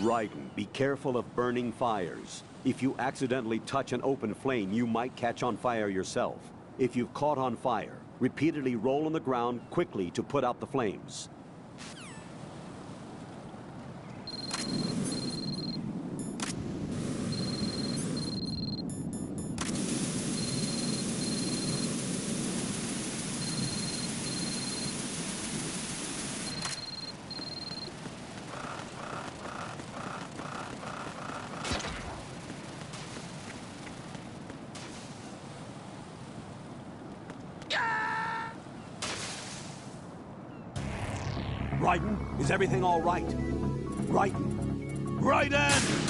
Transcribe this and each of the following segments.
Raiden, be careful of burning fires. If you accidentally touch an open flame, you might catch on fire yourself. If you've caught on fire, repeatedly roll on the ground quickly to put out the flames. Raiden, is everything all right? Raiden! Raiden!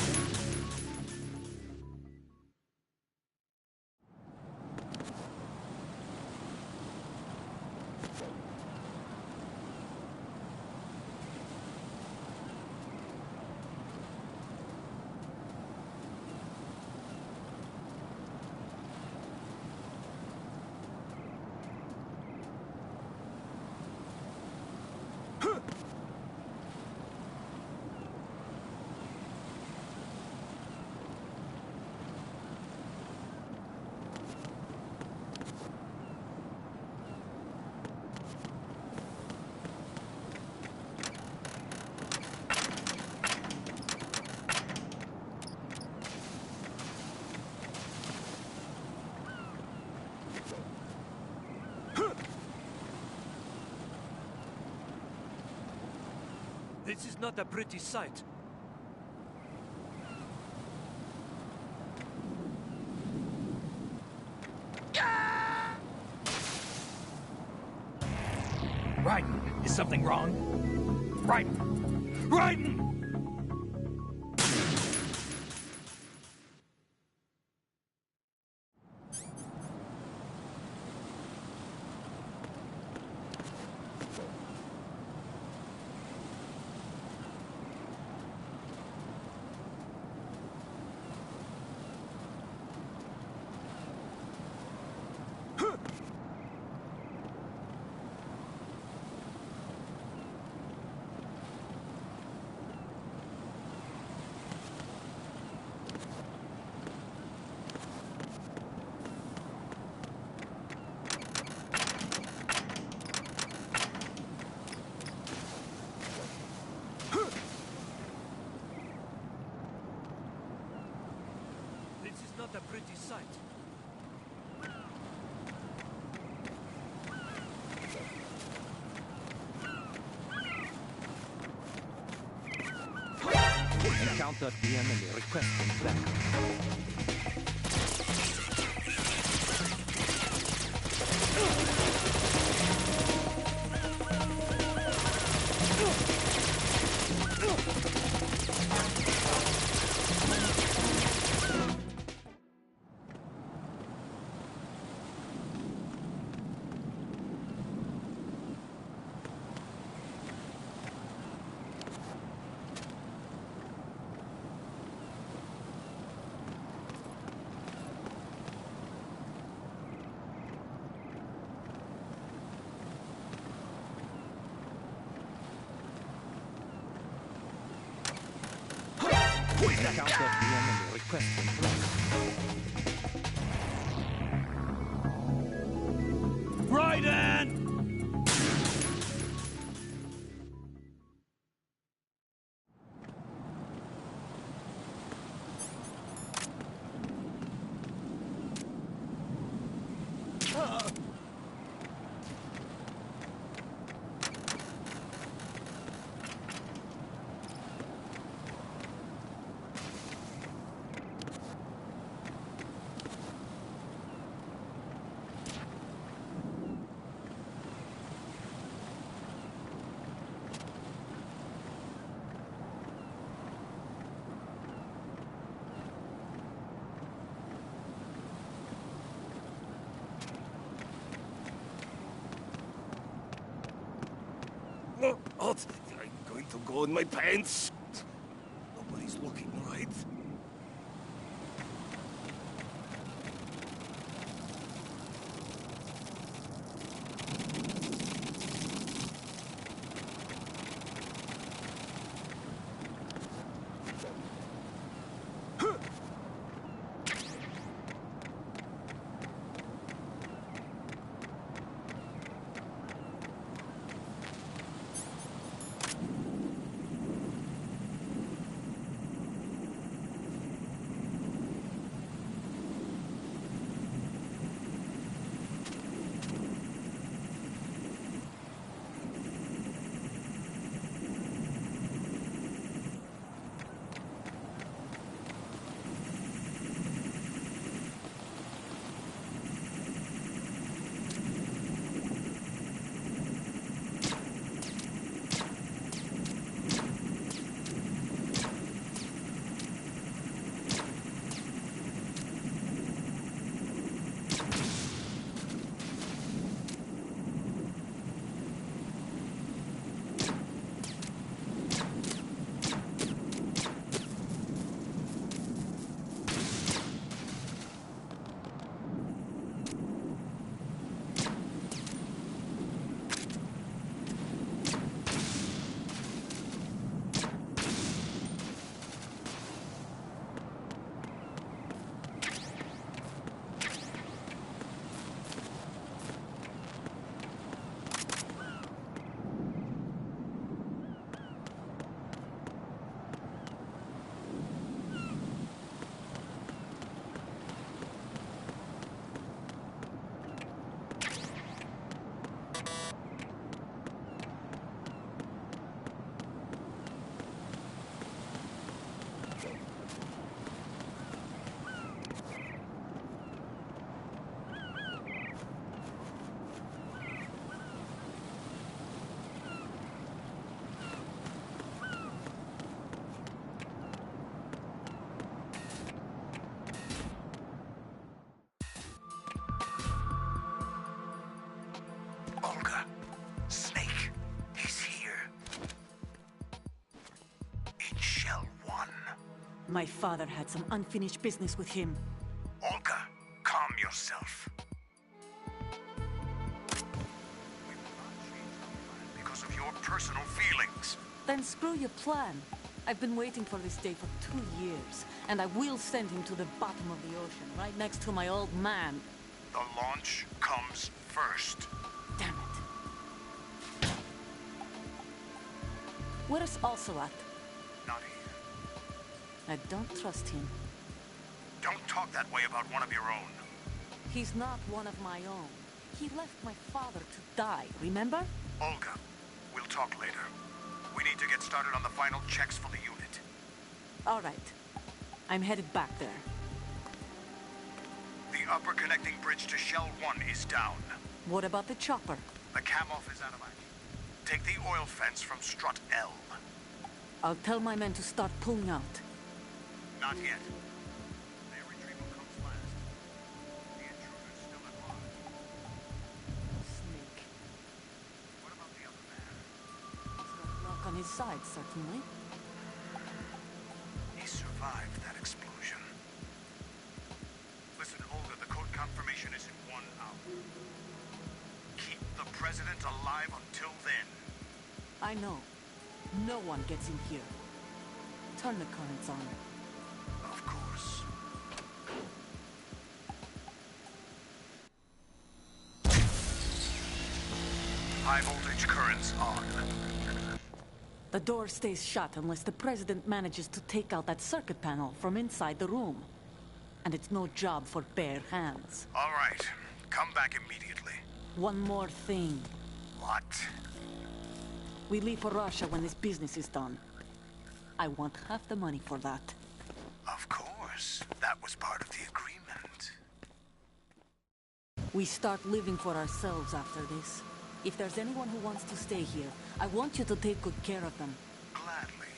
This is not a pretty sight. Raiden, is something wrong? Raiden! Raiden! Not a pretty sight. Encountered the enemy requesting backup. Encountered the enemy requesting backup. Raiden! What? I'm going to go in my pants. Nobody's looking, right? My father had some unfinished business with him. Olga, calm yourself. We will not change the plan because of your personal feelings. Then screw your plan. I've been waiting for this day for 2 years, and I will send him to the bottom of the ocean, right next to my old man. The launch comes first. Damn it. Where's Ocelot? Not here. I don't trust him. Don't talk that way about one of your own. He's not one of my own. He left my father to die, remember? Olga, we'll talk later. We need to get started on the final checks for the unit. All right. I'm headed back there. The upper connecting bridge to Shell 1 is down. What about the chopper? The cam-off is out of action. Take the oil fence from strut L. I'll tell my men to start pulling out. Not yet. Their retrieval comes last. The intruder's still at large. Snake. What about the other man? He's got luck on his side, certainly. He survived that explosion. Listen, Olga, the code confirmation is in 1 hour. Keep the president alive until then. I know. No one gets in here. Turn the currents on. Of course. High voltage currents on. The door stays shut unless the president manages to take out that circuit panel from inside the room. And it's no job for bare hands. All right. Come back immediately. One more thing. What? We leave for Russia when this business is done. I want half the money for that. Of course. That was part of the agreement. We start living for ourselves after this. If there's anyone who wants to stay here, I want you to take good care of them. Gladly.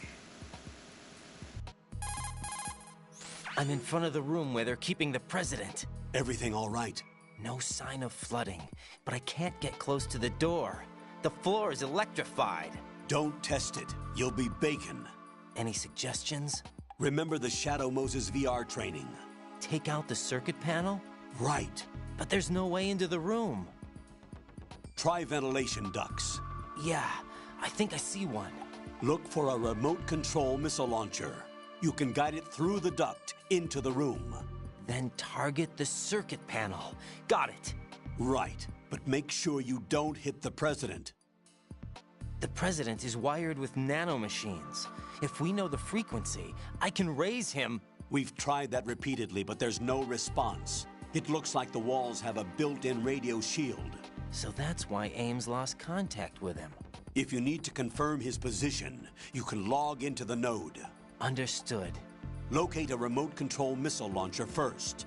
I'm in front of the room where they're keeping the president. Everything all right? No sign of flooding, but I can't get close to the door. The floor is electrified. Don't test it. You'll be bacon. Any suggestions? Remember the Shadow Moses VR training? Take out the circuit panel? Right. But there's no way into the room. Try ventilation ducts. Yeah, I think I see one. Look for a remote control missile launcher. You can guide it through the duct into the room. Then target the circuit panel. Got it. Right, but make sure you don't hit the president. The president is wired with nanomachines. If we know the frequency, I can raise him. We've tried that repeatedly, but there's no response. It looks like the walls have a built-in radio shield. So that's why Ames lost contact with him. If you need to confirm his position, you can log into the node. Understood. Locate a remote control missile launcher first.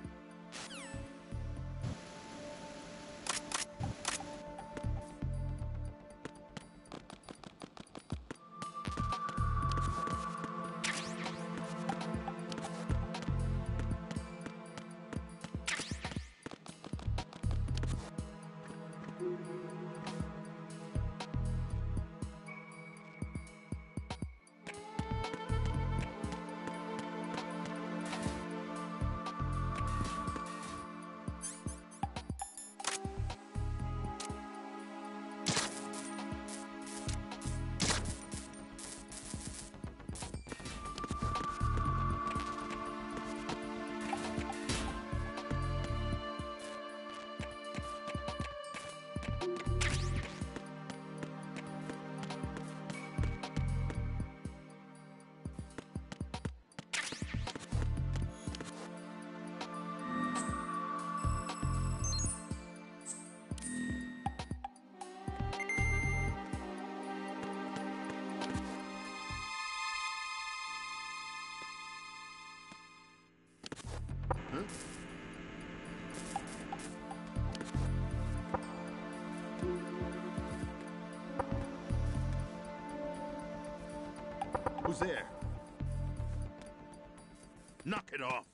Who's there? Knock it off.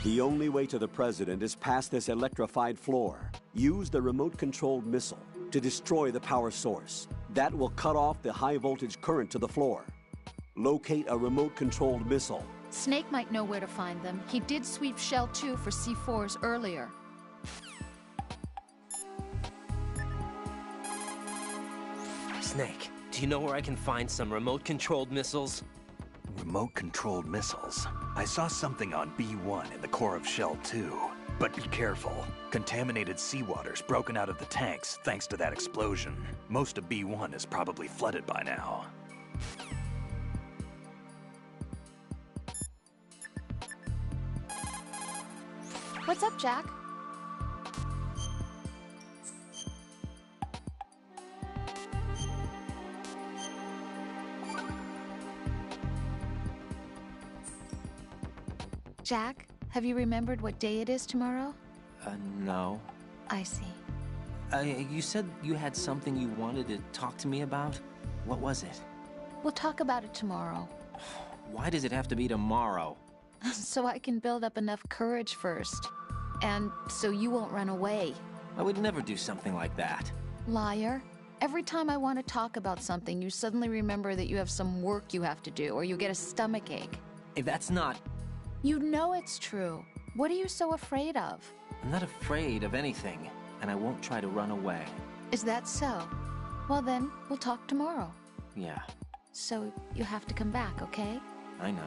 The only way to the President is past this electrified floor. Use the remote-controlled missile to destroy the power source. That will cut off the high-voltage current to the floor. Locate a remote-controlled missile. Snake might know where to find them. He did sweep Shell 2 for C4s earlier. Snake, do you know where I can find some remote-controlled missiles? Remote-controlled missiles. I saw something on B1 in the core of Shell 2. But be careful. Contaminated seawater's broken out of the tanks thanks to that explosion. Most of B1 is probably flooded by now. What's up, Jack? Jack, have you remembered what day it is tomorrow? No. I see. You said you had something you wanted to talk to me about? What was it? We'll talk about it tomorrow. Why does it have to be tomorrow? So I can build up enough courage first. And so you won't run away. I would never do something like that. Liar. Every time I want to talk about something, you suddenly remember that you have some work you have to do, or you get a stomachache. If that's not... You know it's true. What are you so afraid of? I'm not afraid of anything, and I won't try to run away. Is that so? Well then, we'll talk tomorrow. Yeah, So you have to come back, okay? I know.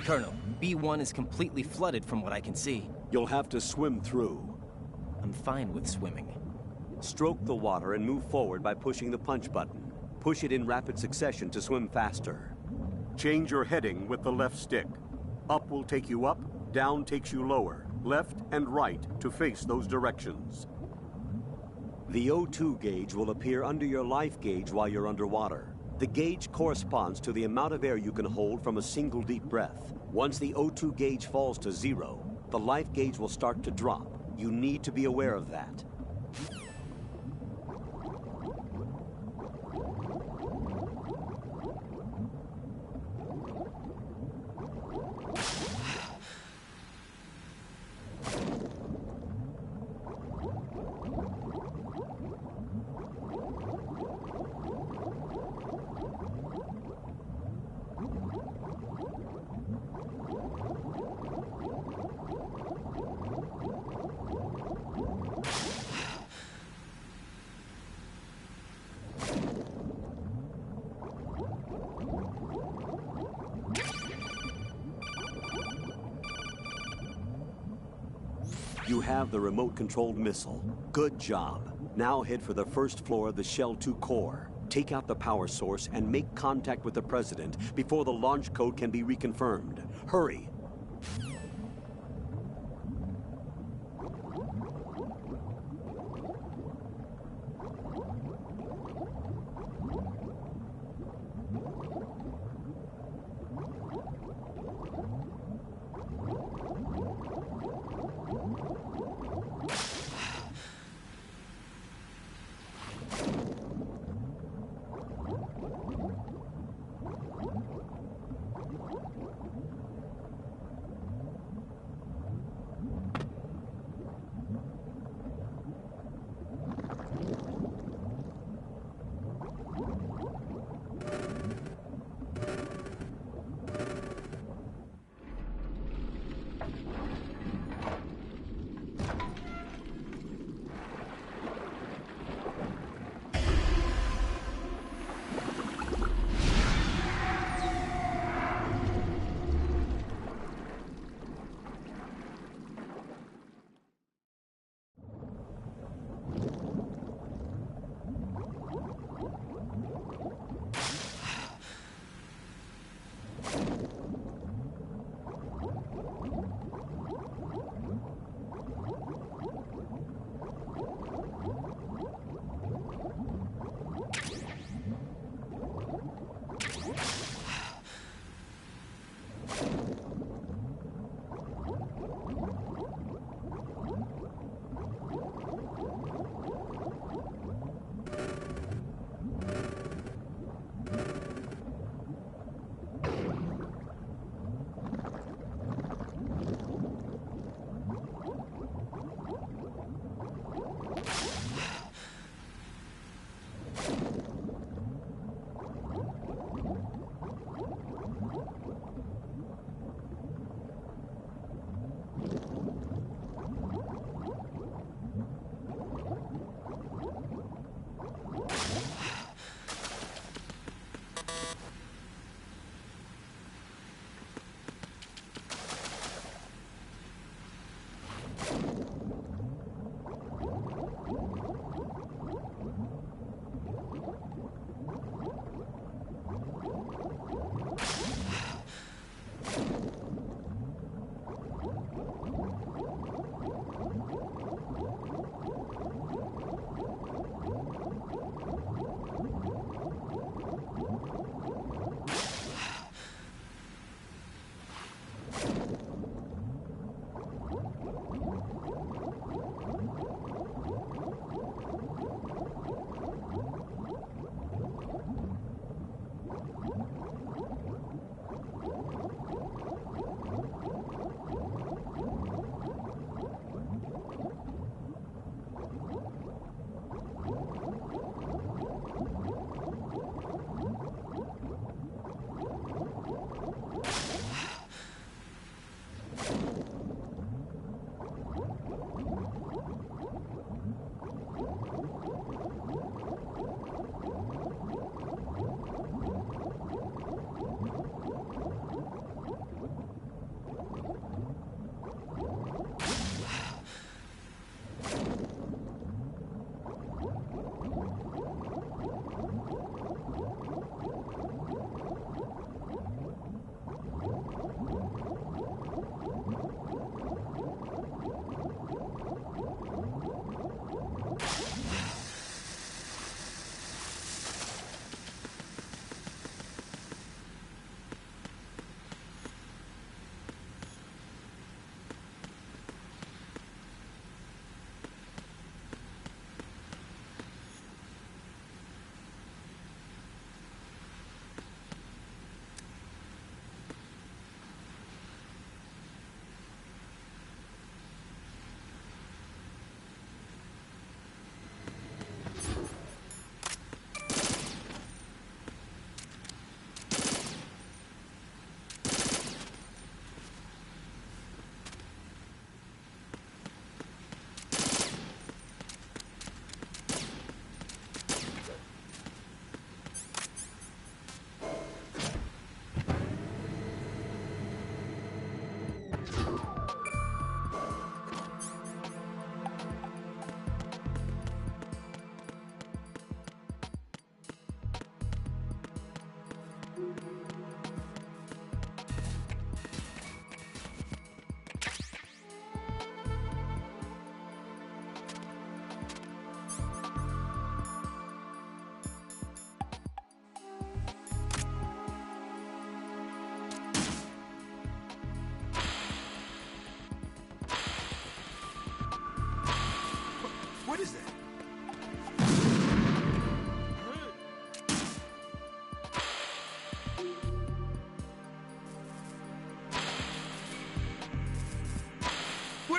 Colonel, B1 is completely flooded from what I can see. You'll have to swim through. I'm fine with swimming. Stroke the water and move forward by pushing the punch button. Push it in rapid succession to swim faster. Change your heading with the left stick. Up will take you up, down takes you lower, left and right to face those directions. The O2 gauge will appear under your life gauge while you're underwater. The gauge corresponds to the amount of air you can hold from a single deep breath. Once the O2 gauge falls to 0, the life gauge will start to drop. You need to be aware of that. You have the remote-controlled missile. Good job. Now head for the first floor of the Shell 2 core. Take out the power source and make contact with the President before the launch code can be reconfirmed. Hurry!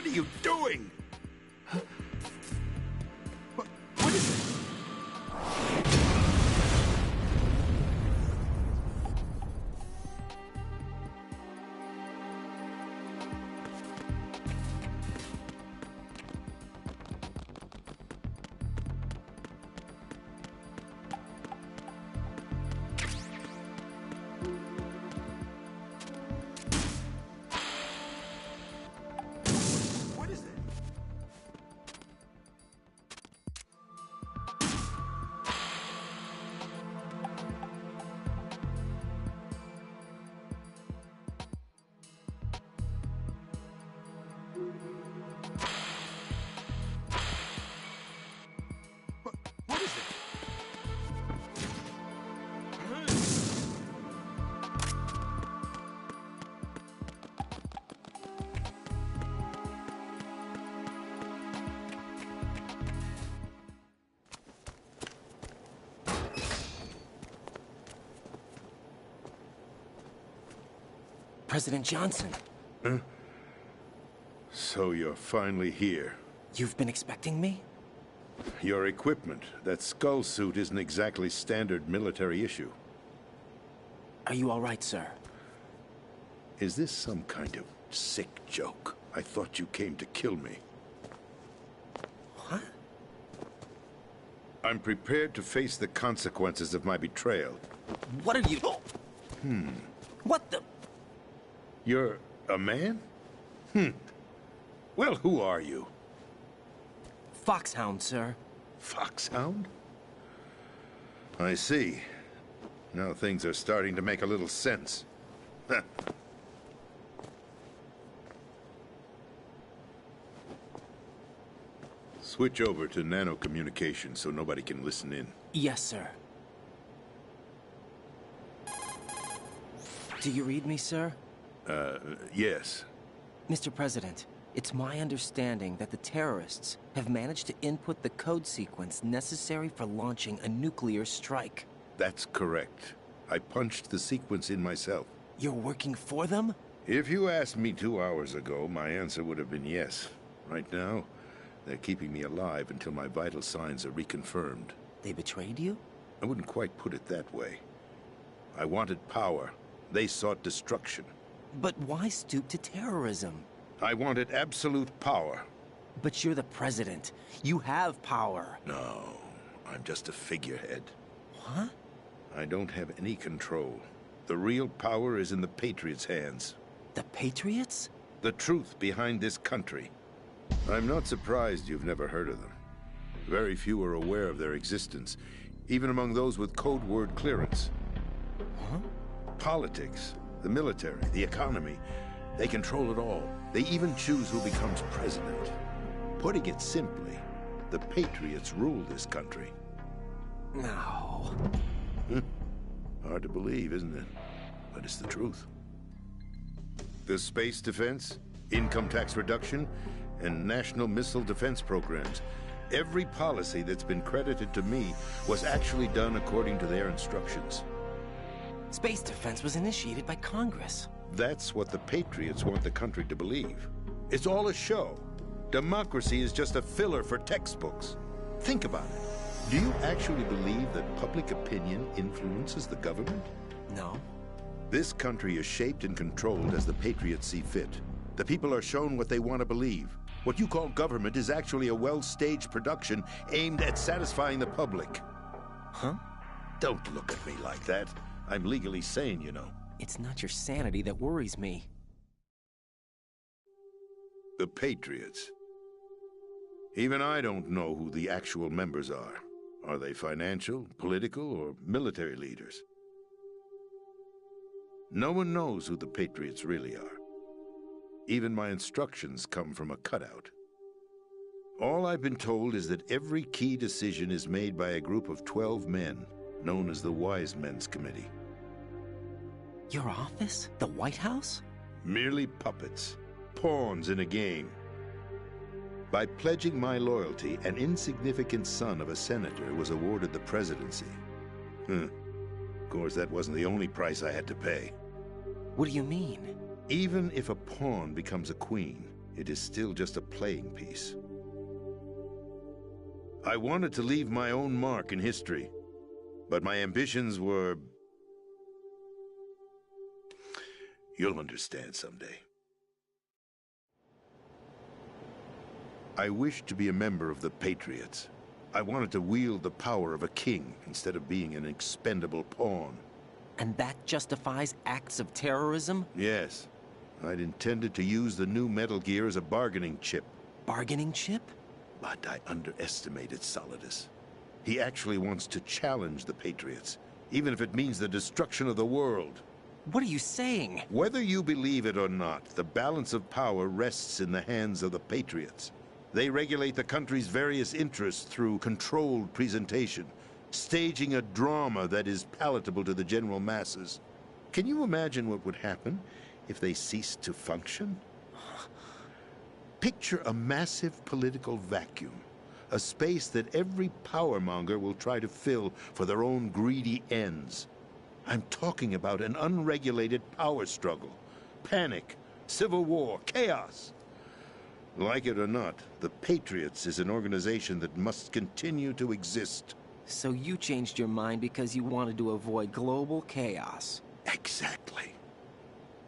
What are you doing? What is it? President Johnson. Huh? So you're finally here. You've been expecting me? Your equipment, that skull suit, isn't exactly standard military issue. Are you all right, sir? Is this some kind of sick joke? I thought you came to kill me. What? I'm prepared to face the consequences of my betrayal. What are you... What the... You're a man? Well, who are you? Foxhound, sir. Foxhound? I see. Now things are starting to make a little sense. Switch over to nano-communication so nobody can listen in. Yes, sir. Do you read me, sir? Yes. Mr. President, it's my understanding that the terrorists have managed to input the code sequence necessary for launching a nuclear strike. That's correct. I punched the sequence in myself. You're working for them? If you asked me 2 hours ago, my answer would have been yes. Right now, they're keeping me alive until my vital signs are reconfirmed. They betrayed you? I wouldn't quite put it that way. I wanted power. They sought destruction. But why stoop to terrorism? I wanted absolute power. But you're the president. You have power. No, I'm just a figurehead. What? I don't have any control. The real power is in the Patriots' hands. The Patriots? The truth behind this country. I'm not surprised you've never heard of them. Very few are aware of their existence, even among those with code word clearance. Huh? Politics, the military, the economy, they control it all. They even choose who becomes president. Putting it simply, the Patriots rule this country. No. Hard to believe, isn't it? But it's the truth. The space defense, income tax reduction, and national missile defense programs. Every policy that's been credited to me was actually done according to their instructions. Space defense was initiated by Congress. That's what the Patriots want the country to believe. It's all a show. Democracy is just a filler for textbooks. Think about it. Do you actually believe that public opinion influences the government? No. This country is shaped and controlled as the Patriots see fit. The people are shown what they want to believe. What you call government is actually a well-staged production aimed at satisfying the public. Huh? Don't look at me like that. I'm legally sane, you know. It's not your sanity that worries me. The Patriots. Even I don't know who the actual members are. Are they financial, political, or military leaders? No one knows who the Patriots really are. Even my instructions come from a cutout. All I've been told is that every key decision is made by a group of 12 men, known as the Wise Men's Committee. Your office? The White House? Merely puppets, pawns in a game. By pledging my loyalty, an insignificant son of a senator was awarded the presidency. Of course, that wasn't the only price I had to pay. What do you mean? Even if a pawn becomes a queen, it is still just a playing piece. I wanted to leave my own mark in history, but my ambitions were... You'll understand someday. I wished to be a member of the Patriots. I wanted to wield the power of a king instead of being an expendable pawn. And that justifies acts of terrorism? Yes. I'd intended to use the new Metal Gear as a bargaining chip. Bargaining chip? But I underestimated Solidus. He actually wants to challenge the Patriots, even if it means the destruction of the world. What are you saying? Whether you believe it or not, the balance of power rests in the hands of the Patriots. They regulate the country's various interests through controlled presentation, staging a drama that is palatable to the general masses. Can you imagine what would happen if they ceased to function? Picture a massive political vacuum, a space that every powermonger will try to fill for their own greedy ends. I'm talking about an unregulated power struggle, panic, civil war, chaos. Like it or not, the Patriots is an organization that must continue to exist. So you changed your mind because you wanted to avoid global chaos. Exactly.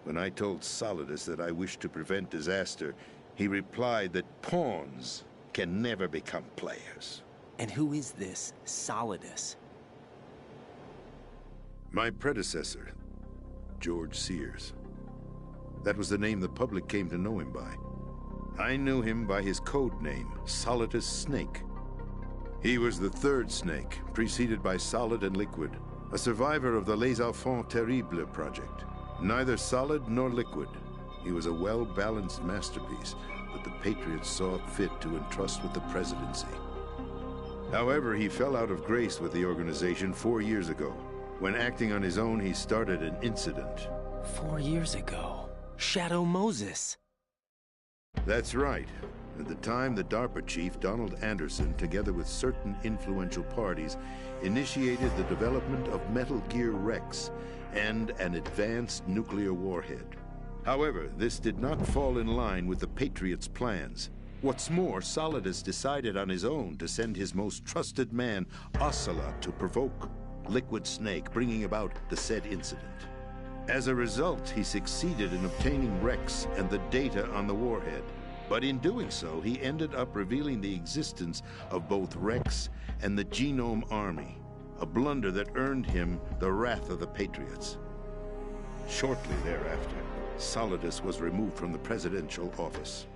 When I told Solidus that I wished to prevent disaster, he replied that pawns can never become players. And who is this Solidus? My predecessor, George Sears. That was the name the public came to know him by. I knew him by his code name, Solidus Snake. He was the third snake, preceded by Solid and Liquid, a survivor of the Les Enfants Terribles project. Neither solid nor liquid. He was a well-balanced masterpiece that the Patriots saw fit to entrust with the presidency. However, he fell out of grace with the organization 4 years ago. When acting on his own, he started an incident. 4 years ago? Shadow Moses. That's right. At the time, the DARPA chief, Donald Anderson, together with certain influential parties, initiated the development of Metal Gear Rex and an advanced nuclear warhead. However, this did not fall in line with the Patriots' plans. What's more, Solidus decided on his own to send his most trusted man, Ocelot, to provoke Liquid Snake, bringing about the said incident. As a result, he succeeded in obtaining Rex and the data on the warhead. But in doing so, he ended up revealing the existence of both Rex and the Genome Army, a blunder that earned him the wrath of the Patriots. Shortly thereafter, Solidus was removed from the presidential office.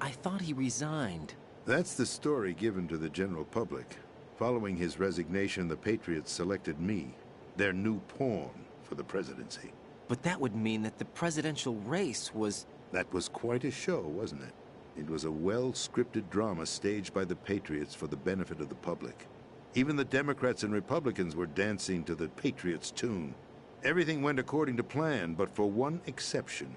I thought he resigned. That's the story given to the general public. Following his resignation, the Patriots selected me, their new pawn, for the presidency. But that would mean that the presidential race was... That was quite a show, wasn't it? It was a well-scripted drama staged by the Patriots for the benefit of the public. Even the Democrats and Republicans were dancing to the Patriots' tune. Everything went according to plan, but for one exception.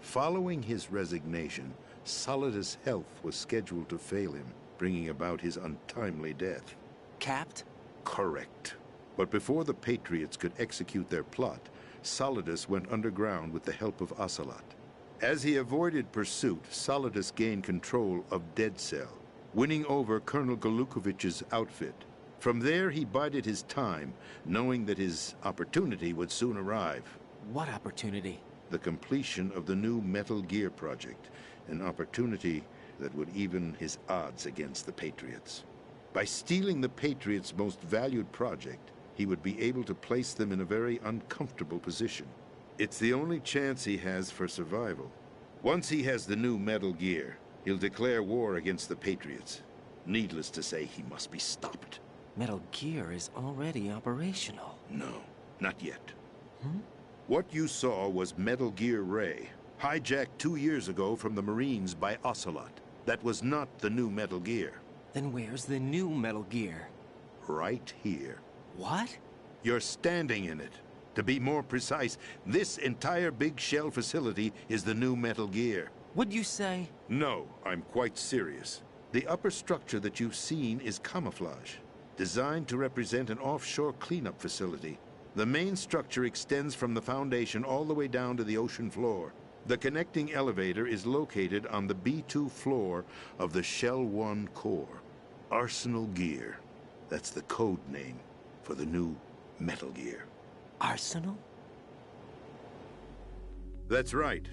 Following his resignation, Solidus' health was scheduled to fail him, bringing about his untimely death. Capped? Correct. But before the Patriots could execute their plot, Solidus went underground with the help of Ocelot. As he avoided pursuit, Solidus gained control of Dead Cell, winning over Colonel Golukovich's outfit. From there, he bided his time, knowing that his opportunity would soon arrive. What opportunity? The completion of the new Metal Gear project, an opportunity that would even his odds against the Patriots. By stealing the Patriots' most valued project, he would be able to place them in a very uncomfortable position. It's the only chance he has for survival. Once he has the new Metal Gear, he'll declare war against the Patriots. Needless to say, he must be stopped. Metal Gear is already operational. No, not yet. What you saw was Metal Gear Ray, hijacked 2 years ago from the Marines by Ocelot. That was not the new Metal Gear. Then where's the new Metal Gear? Right here. What? You're standing in it. To be more precise, this entire big shell facility is the new Metal Gear. What'd you say? No, I'm quite serious. The upper structure that you've seen is camouflage, designed to represent an offshore cleanup facility. The main structure extends from the foundation all the way down to the ocean floor. The connecting elevator is located on the B2 floor of the Shell 1 core. Arsenal Gear. That's the code name for the new Metal Gear. Arsenal? That's right.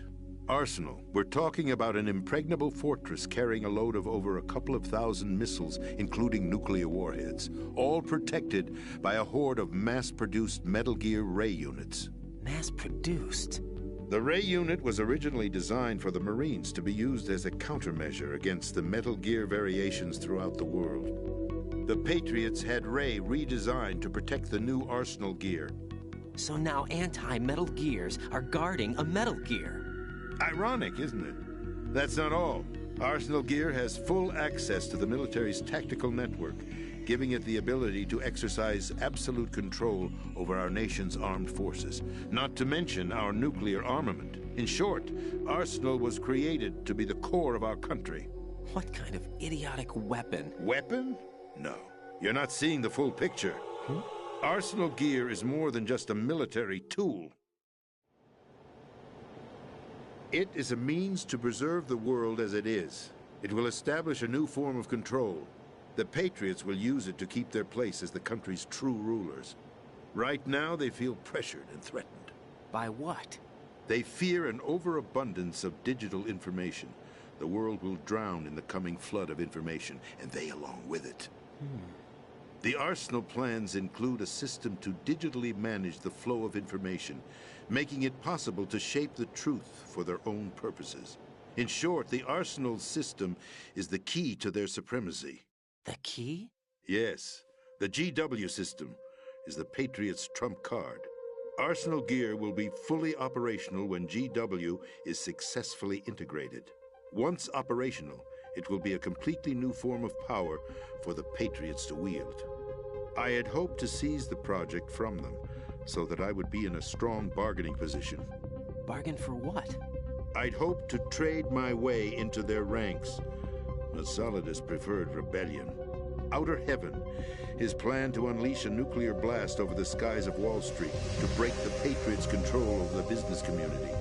Arsenal. We're talking about an impregnable fortress carrying a load of over a couple of thousand missiles, including nuclear warheads, all protected by a horde of mass-produced Metal Gear Ray units. Mass-produced? The Ray unit was originally designed for the Marines to be used as a countermeasure against the Metal Gear variations throughout the world. The Patriots had Ray redesigned to protect the new Arsenal Gear. So now anti-Metal Gears are guarding a Metal Gear. Ironic, isn't it? That's not all. Arsenal Gear has full access to the military's tactical network, giving it the ability to exercise absolute control over our nation's armed forces, not to mention our nuclear armament. In short, Arsenal was created to be the core of our country. What kind of idiotic weapon? Weapon? No. You're not seeing the full picture. Arsenal Gear is more than just a military tool. It is a means to preserve the world as it is. It will establish a new form of control. The Patriots will use it to keep their place as the country's true rulers. Right now, they feel pressured and threatened. By what? They fear an overabundance of digital information. The world will drown in the coming flood of information, and they along with it. The Arsenal plans include a system to digitally manage the flow of information, making it possible to shape the truth for their own purposes. In short, the Arsenal system is the key to their supremacy. The key? Yes. The GW system is the Patriots' trump card. Arsenal Gear will be fully operational when GW is successfully integrated. Once operational, it will be a completely new form of power for the Patriots to wield. I had hoped to seize the project from them, so that I would be in a strong bargaining position. Bargain for what? I'd hoped to trade my way into their ranks. But Solidus preferred rebellion. Outer Heaven, his plan to unleash a nuclear blast over the skies of Wall Street to break the Patriots' control over the business community,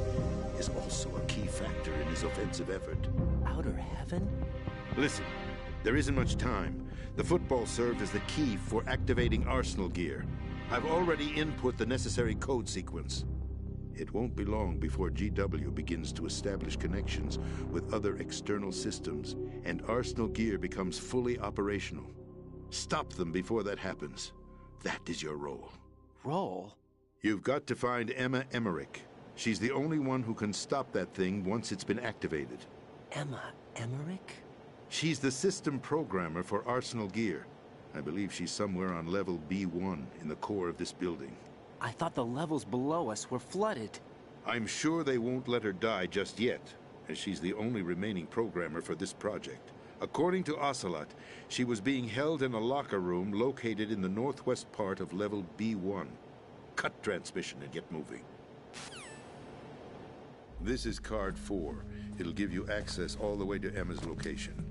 is also a key factor in his offensive effort. Outer Heaven? Listen, there isn't much time. The football served as the key for activating Arsenal Gear. I've already input the necessary code sequence. It won't be long before GW begins to establish connections with other external systems, and Arsenal Gear becomes fully operational. Stop them before that happens. That is your role. Role? You've got to find Emma Emmerich. She's the only one who can stop that thing once it's been activated. Emma Emmerich? She's the system programmer for Arsenal Gear. I believe she's somewhere on level B1 in the core of this building. I thought the levels below us were flooded. I'm sure they won't let her die just yet, as she's the only remaining programmer for this project. According to Ocelot, she was being held in a locker room located in the northwest part of level B1. Cut transmission and get moving. This is card 4. It'll give you access all the way to Emma's location.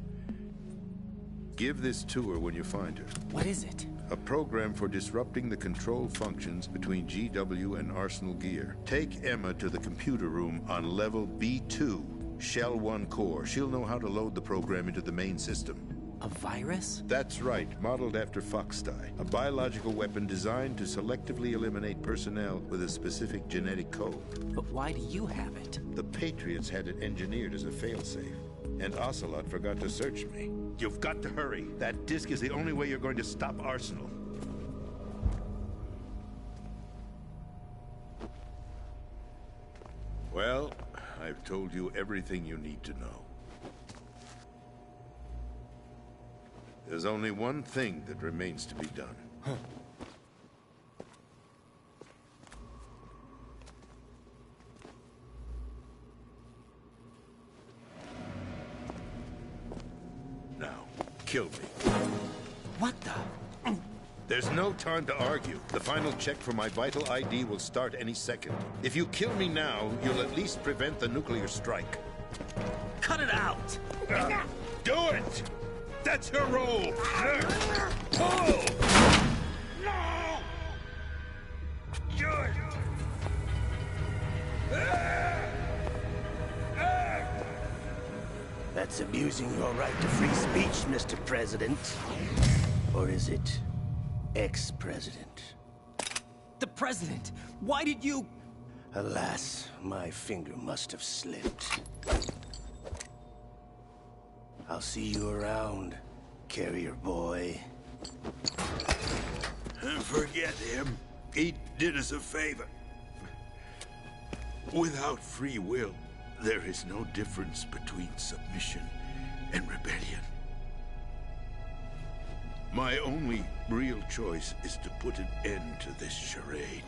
Give this to her when you find her. What is it? A program for disrupting the control functions between GW and Arsenal Gear. Take Emma to the computer room on level B2, Shell 1 core. She'll know how to load the program into the main system. A virus? That's right, modeled after Foxdie. A biological weapon designed to selectively eliminate personnel with a specific genetic code. But why do you have it? The Patriots had it engineered as a failsafe, and Ocelot forgot to search me. You've got to hurry. That disk is the only way you're going to stop Arsenal. Well, I've told you everything you need to know. There's only one thing that remains to be done. Now, kill me. What the? There's no time to argue. The final check for my vital ID will start any second. If you kill me now, you'll at least prevent the nuclear strike. Cut it out! Do it! That's your role! Pull! No! That's abusing your right to free speech, Mr. President. Or is it ex-president? The president! Why did you... Alas, my finger must have slipped. I'll see you around, carrier boy. Forget him. He did us a favor. Without free will, there is no difference between submission and rebellion. My only real choice is to put an end to this charade.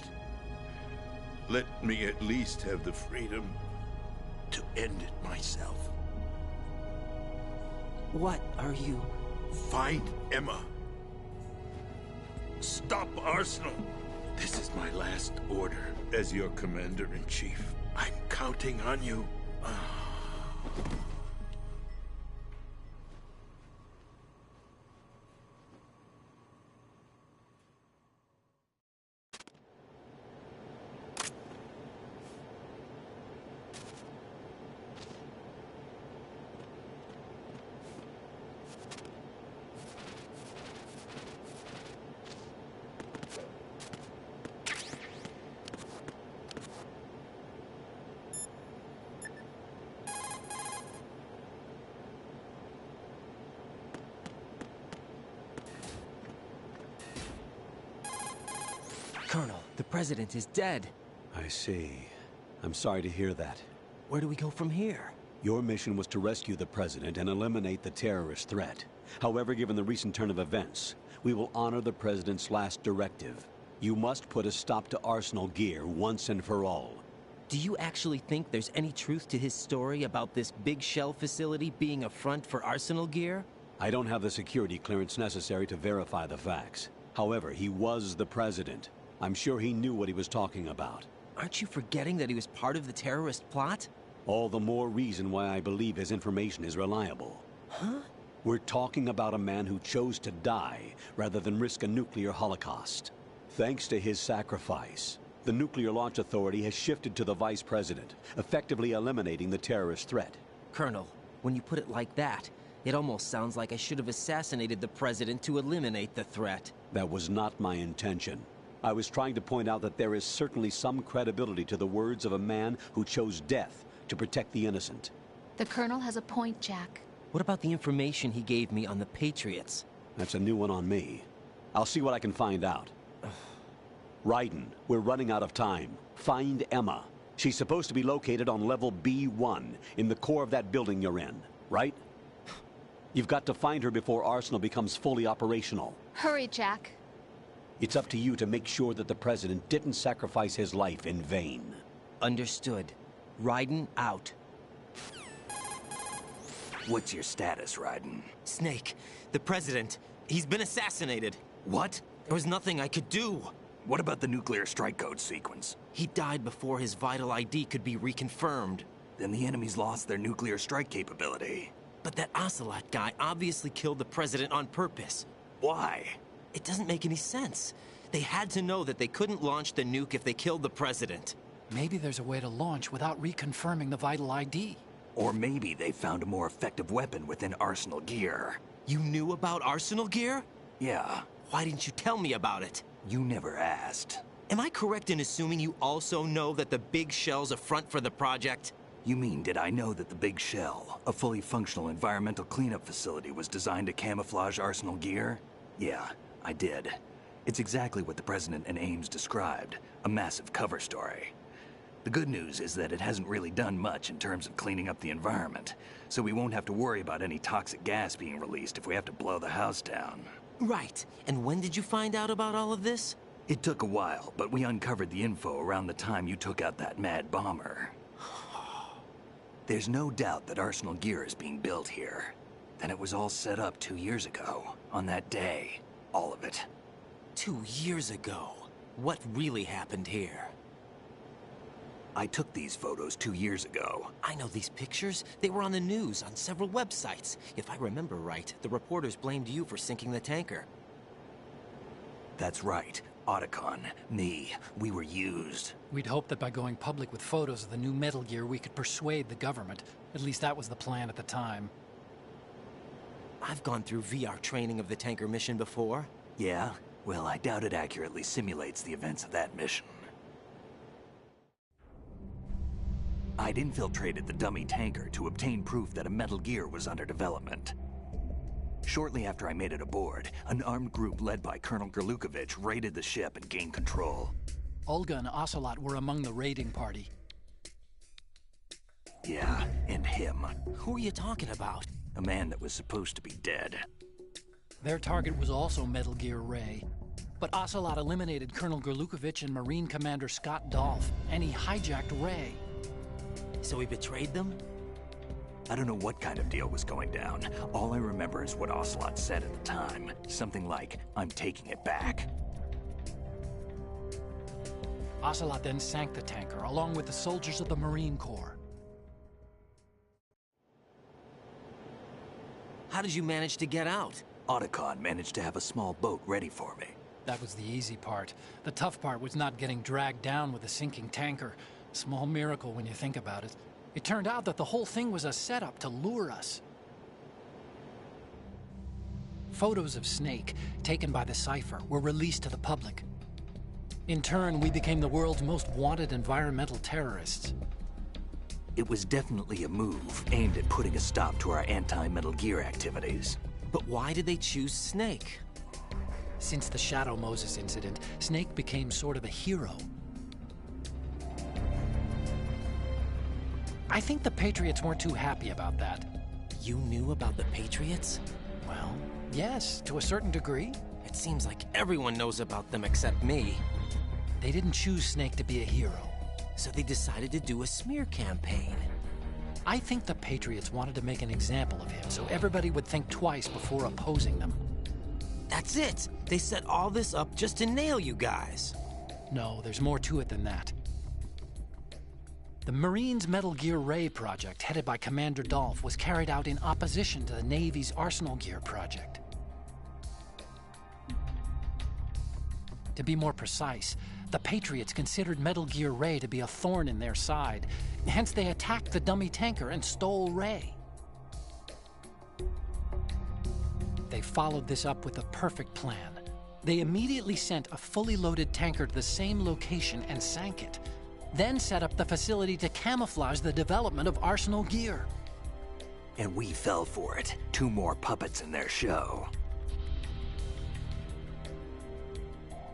Let me at least have the freedom to end it myself. What are you... Find Emma. Stop Arsenal. This is my last order as your commander-in-chief. I'm counting on you. Colonel, the president is dead. I see. I'm sorry to hear that. Where do we go from here? Your mission was to rescue the president and eliminate the terrorist threat. However, given the recent turn of events, we will honor the president's last directive. You must put a stop to Arsenal gear once and for all. Do you actually think there's any truth to his story about this big shell facility being a front for Arsenal gear? I don't have the security clearance necessary to verify the facts. However, he was the president. I'm sure he knew what he was talking about. Aren't you forgetting that he was part of the terrorist plot? All the more reason why I believe his information is reliable. Huh? We're talking about a man who chose to die rather than risk a nuclear holocaust. Thanks to his sacrifice, the Nuclear Launch Authority has shifted to the vice president, effectively eliminating the terrorist threat. Colonel, when you put it like that, it almost sounds like I should have assassinated the president to eliminate the threat. That was not my intention. I was trying to point out that there is certainly some credibility to the words of a man who chose death to protect the innocent. The Colonel has a point, Jack. What about the information he gave me on the Patriots? That's a new one on me. I'll see what I can find out. Raiden, we're running out of time. Find Emma. She's supposed to be located on level B1, in the core of that building you're in, right? You've got to find her before Arsenal becomes fully operational. Hurry, Jack. It's up to you to make sure that the president didn't sacrifice his life in vain. Understood. Raiden out. What's your status, Raiden? Snake, the president, he's been assassinated. What? There was nothing I could do. What about the nuclear strike code sequence? He died before his vital ID could be reconfirmed. Then the enemy's lost their nuclear strike capability. But that Ocelot guy obviously killed the president on purpose. Why? It doesn't make any sense. They had to know that they couldn't launch the nuke if they killed the president. Maybe there's a way to launch without reconfirming the vital ID. Or maybe they found a more effective weapon within Arsenal gear. You knew about Arsenal gear? Yeah. Why didn't you tell me about it? You never asked. Am I correct in assuming you also know that the Big Shell's a front for the project? You mean, did I know that the Big Shell, a fully functional environmental cleanup facility, was designed to camouflage Arsenal gear? Yeah, I did. It's exactly what the President and Ames described, a massive cover story. The good news is that it hasn't really done much in terms of cleaning up the environment, so we won't have to worry about any toxic gas being released if we have to blow the house down. Right. And when did you find out about all of this? It took a while, but we uncovered the info around the time you took out that mad bomber. There's no doubt that Arsenal gear is being built here. Then it was all set up 2 years ago, on that day. All of it. 2 years ago? What really happened here? I took these photos 2 years ago. I know these pictures. They were on the news, on several websites. If I remember right, the reporters blamed you for sinking the tanker. That's right. Otacon, me, we were used. We'd hoped that by going public with photos of the new Metal Gear, we could persuade the government. At least that was the plan at the time. I've gone through VR training of the tanker mission before. Yeah? Well, I doubt it accurately simulates the events of that mission. I'd infiltrated the dummy tanker to obtain proof that a Metal Gear was under development. Shortly after I made it aboard, an armed group led by Colonel Gerlukovich raided the ship and gained control. Olga and Ocelot were among the raiding party. Yeah, and him. Who are you talking about? A man that was supposed to be dead. Their target was also Metal Gear Ray. But Ocelot eliminated Colonel Gerlukovich and Marine Commander Scott Dolph, and he hijacked Ray. So he betrayed them? I don't know what kind of deal was going down. All I remember is what Ocelot said at the time. Something like, "I'm taking it back." Ocelot then sank the tanker, along with the soldiers of the Marine Corps. How did you manage to get out? Otacon managed to have a small boat ready for me. That was the easy part. The tough part was not getting dragged down with a sinking tanker. Small miracle when you think about it. It turned out that the whole thing was a setup to lure us. Photos of Snake, taken by the Cypher, were released to the public. In turn, we became the world's most wanted environmental terrorists. It was definitely a move aimed at putting a stop to our anti-Metal Gear activities. But why did they choose Snake? Since the Shadow Moses incident, Snake became sort of a hero. I think the Patriots weren't too happy about that. You knew about the Patriots? Well, yes, to a certain degree. It seems like everyone knows about them except me. They didn't choose Snake to be a hero. So they decided to do a smear campaign. I think the Patriots wanted to make an example of him so everybody would think twice before opposing them. That's it! They set all this up just to nail you guys. No, there's more to it than that. The Marines' Metal Gear Ray project, headed by Commander Dolph, was carried out in opposition to the Navy's Arsenal Gear project. To be more precise, the Patriots considered Metal Gear Ray to be a thorn in their side. Hence, they attacked the dummy tanker and stole Ray. They followed this up with a perfect plan. They immediately sent a fully loaded tanker to the same location and sank it. Then set up the facility to camouflage the development of Arsenal Gear. And we fell for it. 2 more puppets in their show.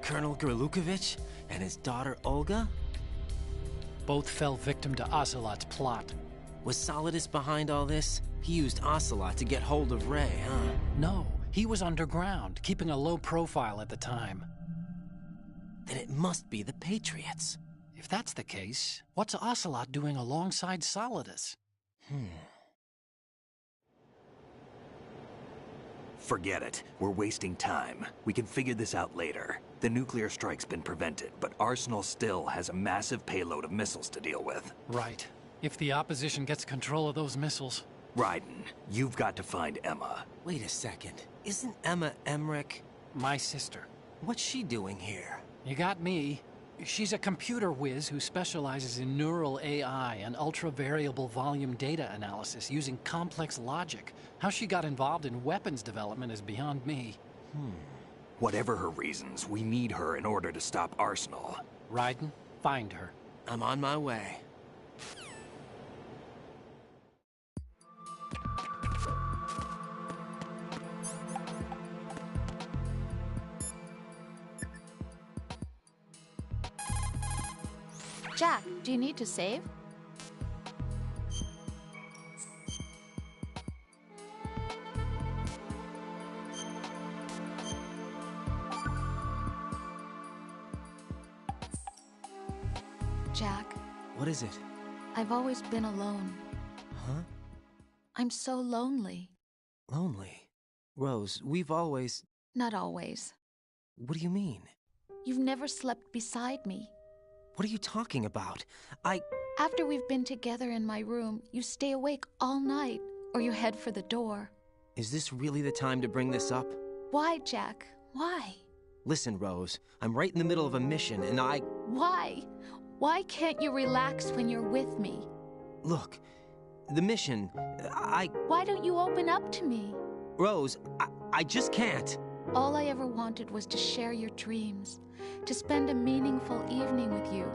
Colonel Gerlukovich and his daughter Olga? Both fell victim to Ocelot's plot. Was Solidus behind all this? He used Ocelot to get hold of Ray, huh? No, he was underground, keeping a low profile at the time. Then it must be the Patriots. If that's the case, what's Ocelot doing alongside Solidus? Forget it. We're wasting time. We can figure this out later. The nuclear strike's been prevented, but Arsenal still has a massive payload of missiles to deal with. Right. If the opposition gets control of those missiles... Raiden, you've got to find Emma. Wait a second. Isn't Emma Emmerich... my sister? What's she doing here? You got me. She's a computer whiz who specializes in neural AI and ultra-variable volume data analysis using complex logic. How she got involved in weapons development is beyond me. Whatever her reasons, we need her in order to stop Arsenal. Raiden, find her. I'm on my way. Jack, do you need to save? Jack. What is it? I've always been alone. Huh? I'm so lonely. Lonely? Rose, we've always... Not always. What do you mean? You've never slept beside me. What are you talking about? After we've been together in my room, you stay awake all night, or you head for the door. Is this really the time to bring this up? Why, Jack? Why? Listen, Rose, I'm right in the middle of a mission, and Why? Why can't you relax when you're with me? Look, the mission, Why don't you open up to me? Rose, I just can't. All I ever wanted was to share your dreams, to spend a meaningful evening with you.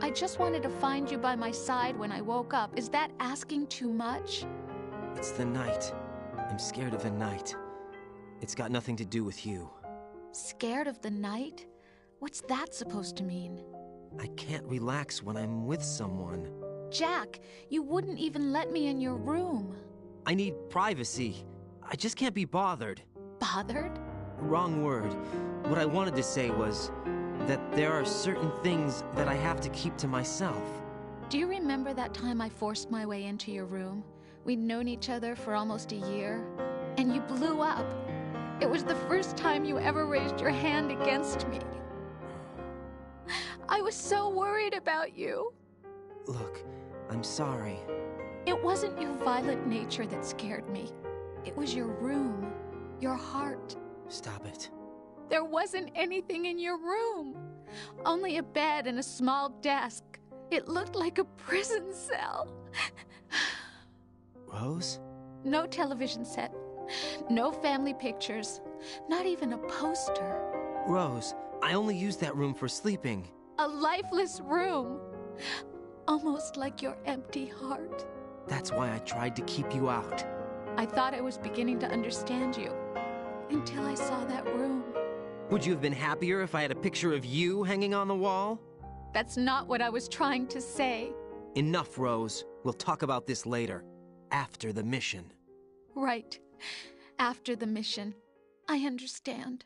I just wanted to find you by my side when I woke up. Is that asking too much? It's the night. I'm scared of the night. It's got nothing to do with you. Scared of the night? What's that supposed to mean? I can't relax when I'm with someone. Jack, you wouldn't even let me in your room. I need privacy. I just can't be bothered. Bothered? Wrong word. What I wanted to say was that there are certain things that I have to keep to myself. Do you remember that time I forced my way into your room? We'd known each other for almost a year, and you blew up. It was the first time you ever raised your hand against me. I was so worried about you. Look, I'm sorry. It wasn't your violent nature that scared me. It was your room, your heart. Stop it. There wasn't anything in your room. Only a bed and a small desk. It looked like a prison cell. Rose? No television set. No family pictures. Not even a poster. Rose, I only use that room for sleeping. A lifeless room. Almost like your empty heart. That's why I tried to keep you out. I thought I was beginning to understand you. Until I saw that room. Would you have been happier if I had a picture of you hanging on the wall? That's not what I was trying to say. Enough, Rose. We'll talk about this later. After the mission. Right. After the mission. I understand.